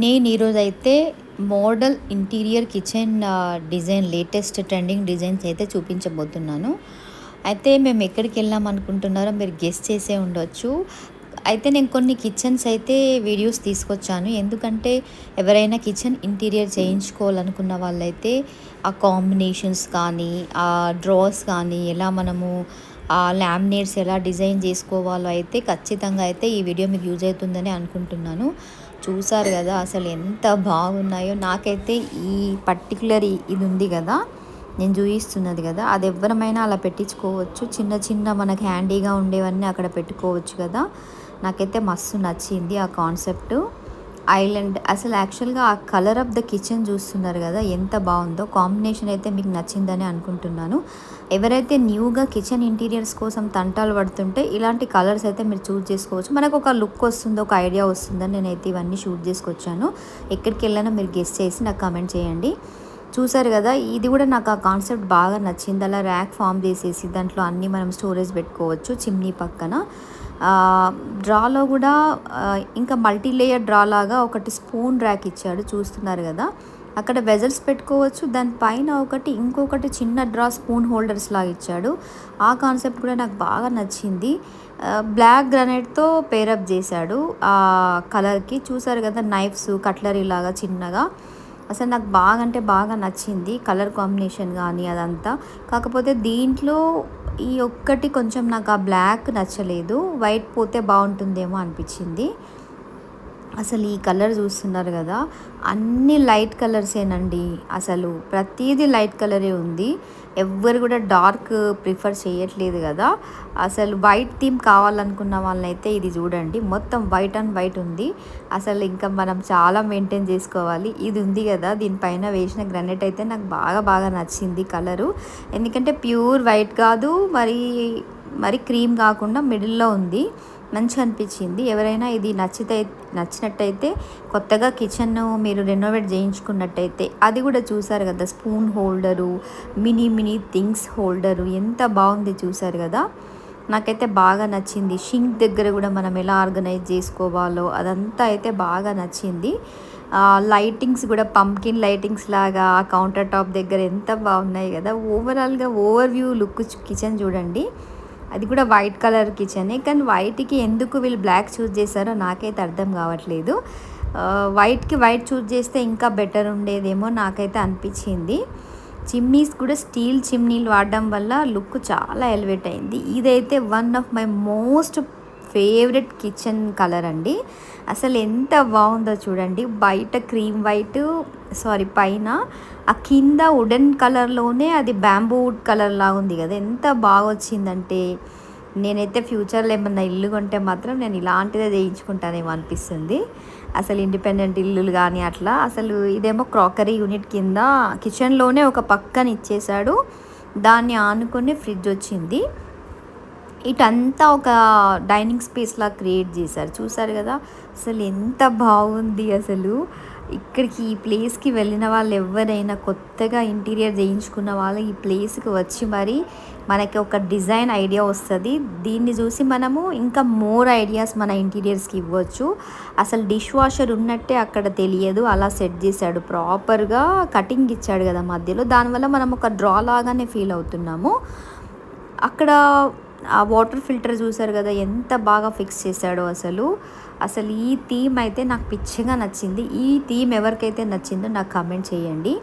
నేను ఈరోజైతే model interior kitchen design latest trending designs అయితే చూపించబోతున్నాను. అయితే మేము ఎక్కడికి వెళ్ళాం అనుకుంటున్నారో మీరు గెస్ చేసే ఉండొచ్చు. అయితే నేను కొన్ని కిచెన్స్ అయితే వీడియోస్ తీసుకొచ్చాను. ఎందుకంటే ఎవరైనా కిచెన్ ఇంటీరియర్ చేయించుకోవాలనుకున్న వాళ్ళైతే ఆ కాంబినేషన్స్ కానీ, ఆ డ్రాస్ కానీ ఎలా మనము ఆ లామినేట్స్ ఎలా డిజైన్ చేసుకోవాలో అయితే ఖచ్చితంగా అయితే ఈ వీడియో మీకు యూజ్ అవుతుందని అనుకుంటున్నాను. చూసారు కదా అసలు ఎంత బాగున్నాయో. నాకైతే ఈ పర్టిక్యులర్ ఇది ఉంది కదా, నేను చూపిస్తున్నది కదా, అది ఎవ్వరమైనా అలా పెట్టించుకోవచ్చు. చిన్న చిన్న మనకి హ్యాండీగా ఉండేవన్నీ అక్కడ పెట్టుకోవచ్చు కదా. నాకైతే మస్తు నచ్చింది ఆ కాన్సెప్ట్. ఐలాండ్ అసలు యాక్చువల్గా ఆ కలర్ ఆఫ్ ద కిచెన్ చూస్తున్నారు కదా ఎంత బాగుందో. కాంబినేషన్ అయితే మీకు నచ్చిందని అనుకుంటున్నాను. ఎవరైతే న్యూగా కిచెన్ ఇంటీరియర్స్ కోసం తంటాలు పడుతుంటే ఇలాంటి కలర్స్ అయితే మీరు చూస్ చేసుకోవచ్చు. మనకు ఒక లుక్ వస్తుంది, ఒక ఐడియా వస్తుందని నేనైతే ఇవన్నీ షూట్ చేసుకొచ్చాను. ఎక్కడికి వెళ్ళానో మీరు గెస్ చేసి నాకు కామెంట్ చేయండి. చూసారు కదా, ఇది కూడా నాకు ఆ కాన్సెప్ట్ బాగా నచ్చింది. అలా ర్యాక్ ఫామ్ చేసేసి దాంట్లో అన్నీ మనం స్టోరేజ్ పెట్టుకోవచ్చు చిమ్నీ పక్కన. డ్రాలో కూడా ఇంకా మల్టీ లేయర్ డ్రా లాగా ఒకటి స్పూన్ ర్యాక్ ఇచ్చాడు, చూస్తున్నారు కదా. అక్కడ వెజల్స్ పెట్టుకోవచ్చు, దానిపైన ఇంకొకటి చిన్న డ్రా స్పూన్ హోల్డర్స్ లాగా ఇచ్చాడు. ఆ కాన్సెప్ట్ కూడా నాకు బాగా నచ్చింది. బ్లాక్ గ్రానైట్తో పేరప్ చేశాడు ఆ కలర్కి. చూసారు కదా, నైఫ్స్ కట్లరీ లాగా చిన్నగా. అసలు నాకు బాగా అంటే బాగా నచ్చింది కలర్ కాంబినేషన్ కానీ అదంతా. కాకపోతే దీంట్లో ఈ ఒక్కటి కొంచెం నాకు ఆ బ్లాక్ నచ్చలేదు, వైట్ పోతే బాగుంటుందేమో అనిపించింది. అసలు ఈ కలర్ చూస్తున్నారు కదా, అన్ని లైట్ కలర్సేనండి. అసలు ప్రతిదీ లైట్ కలరే ఉంది. ఎవ్వరు కూడా డార్క్ ప్రిఫర్ చేయట్లేదు కదా. అసలు వైట్ థీమ్ కావాలనుకున్న వాళ్ళైతే ఇది చూడండి, మొత్తం వైట్ అండ్ వైట్ ఉంది. అసలు ఇంకా మనం చాలా మెయింటైన్ చేసుకోవాలి. ఇది ఉంది కదా, దీనిపైన వేసిన గ్రానైట్ అయితే నాకు బాగా బాగా నచ్చింది కలరు. ఎందుకంటే ప్యూర్ వైట్ కాదు, మరి క్రీమ్ కాకుండా మిడిల్లో ఉంది. మంచిగా అనిపించింది. ఎవరైనా ఇది నచ్చినట్టయితే కొత్తగా కిచెన్ మీరు రెనోవేట్ చేయించుకున్నట్టయితే అది కూడా చూసారు కదా, spoon holder, mini things holder ఎంత బాగుంది చూసారు కదా. నాకైతే బాగా నచ్చింది. షింక్ దగ్గర కూడా మనం ఎలా ఆర్గనైజ్ చేసుకోవాలో అదంతా అయితే బాగా నచ్చింది. లైటింగ్స్ కూడా పంకిన్ లైటింగ్స్ లాగా ఆ కౌంటర్ టాప్ దగ్గర ఎంత బాగున్నాయి కదా. ఓవరాల్గా ఓవర్వ్యూ లుక్ కిచెన్ చూడండి. అది కూడా వైట్ కలర్ కిచెనే, కానీ వైట్కి ఎందుకు వీళ్ళు బ్లాక్ చూస్ చేశారో నాకైతే అర్థం కావట్లేదు. వైట్కి వైట్ చూస్ చేస్తే ఇంకా బెటర్ ఉండేదేమో నాకైతే అనిపించింది. చిమ్నీస్ కూడా స్టీల్ చిమ్నీలు వాడడం వల్ల లుక్ చాలా ఎలివేట్ అయింది. ఇదైతే one of my most favourite kitchen colour అండి. అసలు ఎంత బాగుందో చూడండి. బయట క్రీమ్ వైట్, పైన ఆ కింద వుడెన్ కలర్లోనే అది బ్యాంబూ వుడ్ కలర్లా ఉంది కదా, ఎంత బాగా వచ్చిందంటే. నేనైతే ఫ్యూచర్లో ఏమన్నా ఇల్లు కొంటే మాత్రం నేను ఇలాంటిదే చేయించుకుంటానేమో అనిపిస్తుంది. అసలు ఇండిపెండెంట్ ఇల్లులు కానీ అట్లా. అసలు ఇదేమో క్రాకరీ యూనిట్ కింద కిచెన్లోనే ఒక పక్కన ఇచ్చేసాడు, దాన్ని ఆనుకొని ఫ్రిడ్జ్ వచ్చింది. ఇటంతా ఒక డైనింగ్ స్పేస్లా క్రియేట్ చేశారు, చూసారు కదా. అసలు ఎంత బాగుంది అసలు. ఇక్కడికి ఈ ప్లేస్కి వెళ్ళిన వాళ్ళు ఎవరైనా కొత్తగా ఇంటీరియర్ చేయించుకున్న వాళ్ళు ఈ ప్లేస్కి వచ్చి మరి మనకి ఒక డిజైన్ ఐడియా వస్తుంది. దీన్ని చూసి మనము ఇంకా మోర్ ఐడియాస్ మన ఇంటీరియర్స్కి ఇవ్వచ్చు. అసలు డిష్ వాషర్ ఉన్నట్టే అక్కడ తెలియదు, అలా సెట్ చేశాడు. ప్రాపర్గా కటింగ్ ఇచ్చాడు కదా మధ్యలో, దానివల్ల మనం ఒక డ్రా లాగానే ఫీల్ అవుతున్నాము. అక్కడ ఆ వాటర్ ఫిల్టర్ చూసారు కదా, ఎంత బాగా ఫిక్స్ చేశాడో అసలు. ఈ థీమ్ అయితే నాకు పిచ్చిగా నచ్చింది. ఈ థీమ్ ఎవరికైతే నచ్చిందో నాకు కామెంట్ చేయండి.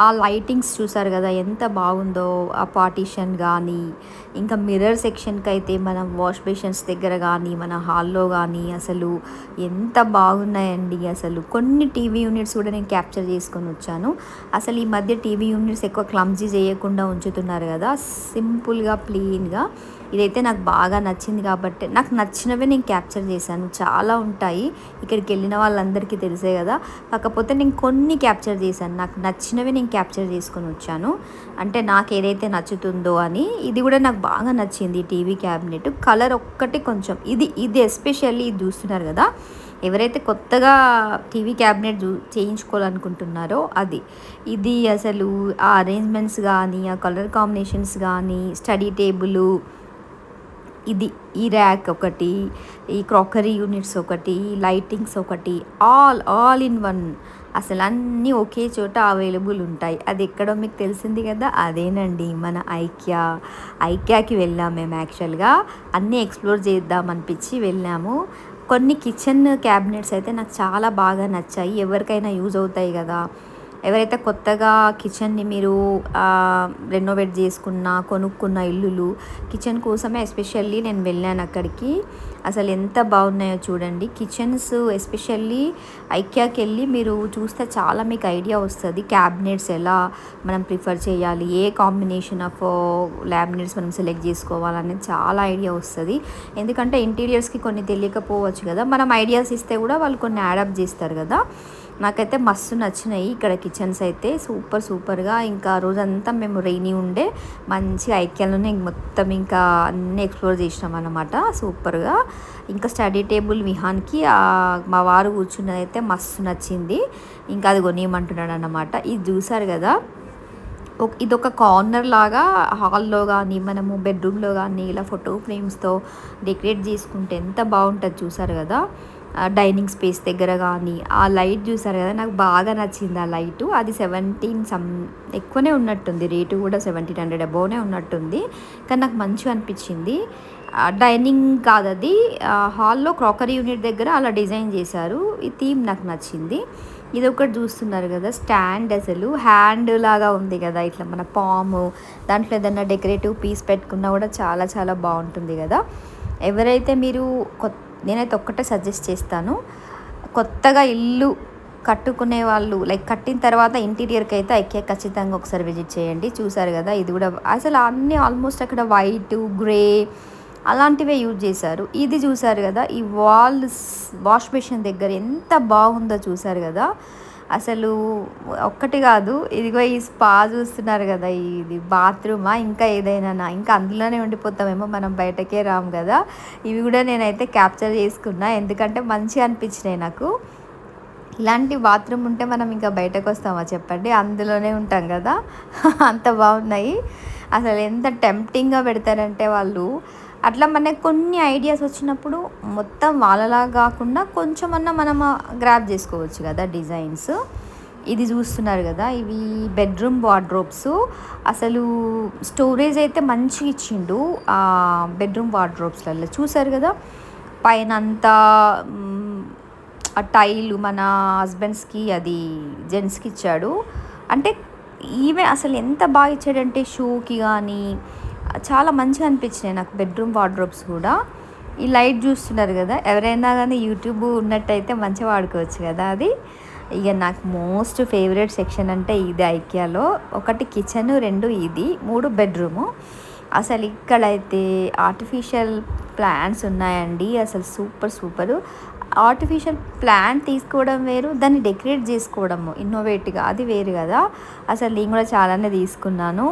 ఆ లైటింగ్స్ చూసారు కదా ఎంత బాగుందో. ఆ పార్టీషన్ కానీ, ఇంకా మిర్రర్ సెక్షన్కి అయితే మనం వాష్ బేషన్స్ దగ్గర కానీ, మన హాల్లో కానీ అసలు ఎంత బాగున్నాయండి. అసలు కొన్ని టీవీ యూనిట్స్ కూడా నేను క్యాప్చర్ చేసుకొని వచ్చాను. అసలు ఈ మధ్య టీవీ యూనిట్స్ ఎక్కువ క్లమ్జీ చేయకుండా ఉంచుతున్నారు కదా, సింపుల్గా ప్లెయిన్గా. ఇదైతే నాకు బాగా నచ్చింది కాబట్టి నాకు నచ్చినవే నేను క్యాప్చర్ చేశాను. చాలా ఉంటాయి, ఇక్కడికి వెళ్ళిన వాళ్ళందరికీ తెలిసే కదా. కాకపోతే నేను కొన్ని క్యాప్చర్ చేశాను, నాకు నచ్చినవి నేను క్యాప్చర్ చేసుకొని వచ్చాను. అంటే నాకు ఏదైతే నచ్చుతుందో అని. ఇది కూడా నాకు బాగా నచ్చింది టీవీ క్యాబినెట్. కలర్ ఒక్కటి కొంచెం ఇది ఎస్పెషల్లీ ఇది చూస్తున్నారు కదా, ఎవరైతే కొత్తగా టీవీ క్యాబినెట్ చేయించుకోవాలనుకుంటున్నారో ఇది అసలు ఆ అరేంజ్మెంట్స్ కానీ, ఆ కలర్ కాంబినేషన్స్ కానీ, స్టడీ టేబుల్, ఇది ఈ ర్యాక్ ఒకటి, ఈ క్రాకరీ యూనిట్స్ ఒకటి, లైటింగ్స్ ఒకటి, ఆల్ ఇన్ వన్. అసలు అన్నీ ఒకే చోట అవైలబుల్ ఉంటాయి. అది ఎక్కడో మీకు తెలిసింది కదా, అదేనండి మన ఐక్యాకి వెళ్ళాము మేము. యాక్చువల్గా అన్నీ ఎక్స్ప్లోర్ చేద్దాం అనిపించి వెళ్ళాము. కొన్ని కిచెన్ క్యాబినెట్స్ అయితే నాకు చాలా బాగా నచ్చాయి. ఎవరికైనా యూజ్ అవుతాయి కదా, ఎవరైతే కొత్తగా కిచెన్ని మీరు రెనోవేట్ చేసుకున్న కొనుక్కున్న ఇల్లులు కిచెన్ కోసమే ఎస్పెషల్లీ నేను వెళ్ళాను అక్కడికి. అసలు ఎంత బాగున్నాయో చూడండి కిచెన్స్. ఎస్పెషల్లీ ఐక్యాకి వెళ్ళి మీరు చూస్తే చాలా మీకు ఐడియా వస్తుంది క్యాబినెట్స్ ఎలా మనం ప్రిఫర్ చేయాలి, ఏ కాంబినేషన్ ఆఫ్ ల్యామినేట్స్ మనం సెలెక్ట్ చేసుకోవాలనేది చాలా ఐడియా వస్తుంది. ఎందుకంటే ఇంటీరియర్స్కి కొన్ని తెలియకపోవచ్చు కదా, మనం ఐడియాస్ ఇస్తే కూడా వాళ్ళు కొన్ని యాడప్ట్ చేస్తారు కదా. నాకైతే మస్తు నచ్చినాయి ఇక్కడ కిచెన్స్ అయితే, సూపర్గా. ఇంకా రోజంతా మేము రెయినీ ఉండే మంచిగా ఐక్యాలోనే మొత్తం ఇంకా అన్నీ ఎక్స్ప్లోర్ చేసినాం అన్నమాట, సూపర్గా. ఇంకా స్టడీ టేబుల్ విహాన్కి మా వారు కూర్చున్నది అయితే మస్తు నచ్చింది. ఇంకా అది కొనియమంటున్నాడు అన్నమాట. ఇది చూసారు కదా, ఇదొక కార్నర్ లాగా హాల్లో కానీ మనము బెడ్రూమ్లో కానీ ఇలా ఫోటో ఫ్రేమ్స్తో డెకరేట్ చేసుకుంటే ఎంత బాగుంటుంది చూసారు కదా. డైనింగ్ స్పేస్ దగ్గర కానీ ఆ లైట్ చూసారు కదా, నాకు బాగా నచ్చింది ఆ లైటు. అది 17 ఎక్కువనే ఉన్నట్టుంది రేటు కూడా, 1700 అబోవ్నే ఉన్నట్టుంది. కానీ నాకు మంచిగా అనిపించింది. డైనింగ్ కాదు అది, హాల్లో క్రాకరీ యూనిట్ దగ్గర అలా డిజైన్ చేశారు. ఈ థీమ్ నాకు నచ్చింది. ఇది ఒకటి చూస్తున్నారు కదా స్టాండ్, అసలు హ్యాండ్ లాగా ఉంది కదా, ఇట్లా మన పాము దాంట్లో ఏదన్నా డెకరేటివ్ పీస్ పెట్టుకున్నా కూడా చాలా బాగుంటుంది కదా. ఎవరైతే మీరు నేనైతే ఒక్కటే సజెస్ట్ చేస్తాను, కొత్తగా ఇల్లు కట్టుకునే వాళ్ళు, లైక్ కట్టిన తర్వాత ఇంటీరియర్కి అయితే ఐక్యా ఖచ్చితంగా ఒకసారి విజిట్ చేయండి. చూసారు కదా, ఇది కూడా అసలు అన్నీ ఆల్మోస్ట్ అక్కడ వైట్, గ్రే అలాంటివే యూజ్ చేశారు. ఇది చూసారు కదా, ఈ వాష్ బేసిన్ దగ్గర ఎంత బాగుందో చూసారు కదా. అసలు ఒక్కటి కాదు, ఇదిగో ఈ స్పా చూస్తున్నారు కదా, ఇది బాత్రూమా ఇంకా ఏదైనా, ఇంకా అందులోనే ఉండిపోతామేమో, మనం బయటకే రాము కదా. ఇవి కూడా నేనైతే క్యాప్చర్ చేసుకున్నా, ఎందుకంటే మంచిగా అనిపించినాయి నాకు. ఇలాంటి బాత్రూమ్ ఉంటే మనం ఇంకా బయటకు వస్తామా చెప్పండి, అందులోనే ఉంటాం కదా. అంత బాగున్నాయి. అసలు ఎంత టెంప్టింగ్గా పెడతారంటే వాళ్ళు. అట్లా మనకు కొన్ని ఐడియాస్ వచ్చినప్పుడు మొత్తం వాళ్ళలా కాకుండా కొంచెమన్నా మనం గ్రాప్ చేసుకోవచ్చు కదా డిజైన్స్. ఇది చూస్తున్నారు కదా, ఇవి బెడ్రూమ్ వార్డ్రోబ్స్. అసలు స్టోరేజ్ అయితే మంచిగా ఇచ్చిండు ఆ బెడ్రూమ్ వార్డ్రోబ్స్లలో. చూసారు కదా, పైన అంతా ఆ టైలు మన హస్బెండ్స్కి అది జెంట్స్కి ఇచ్చాడు. అంటే ఈవెన్ అసలు ఎంత బాగా ఇచ్చాడంటే షూకి కానీ చాలా మంచిగా అనిపించినాయి నాకు బెడ్రూమ్ వార్డ్రోబ్స్ కూడా. ఈ లైట్ చూస్తున్నారు కదా, ఎవరైనా కానీ యూట్యూబ్ ఉన్నట్టయితే మంచిగా వాడుకోవచ్చు కదా అది. ఇక నాకు మోస్ట్ ఫేవరెట్ సెక్షన్ అంటే ఇది ఐకియాలో. 1 కిచెన్, 2 ఇది, 3 బెడ్రూము. అసలు ఇక్కడైతే ఆర్టిఫిషియల్ ప్లాంట్స్ ఉన్నాయండి. అసలు సూపరు. ఆర్టిఫిషియల్ ప్లాంట్ తీసుకోవడం వేరు, దాన్ని డెకరేట్ చేసుకోవడము ఇన్నోవేటివ్గా అది వేరు కదా. అసలు నేను కూడా చాలానే తీసుకున్నాను.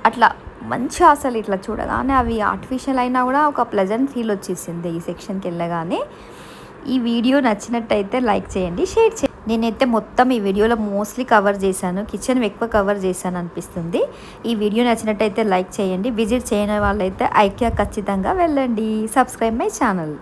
అట్లా మంచిగా అసలు ఇట్లా చూడగానే అవి ఆర్టిఫిషియల్ అయినా కూడా ఒక ప్లెజెంట్ ఫీల్ వచ్చేసింది ఈ సెక్షన్కి వెళ్ళగానే. ఈ వీడియో నచ్చినట్టయితే లైక్ చేయండి, షేర్ చేయండి. నేనైతే మొత్తం ఈ వీడియోలో మోస్ట్లీ కవర్ చేశాను, కిచెన్ ఎక్కువ కవర్ చేశాను అనిపిస్తుంది. ఈ వీడియో నచ్చినట్టయితే లైక్ చేయండి. విజిట్ చేయని వాళ్ళైతే ఐకియా ఖచ్చితంగా వెళ్ళండి. Subscribe my channel.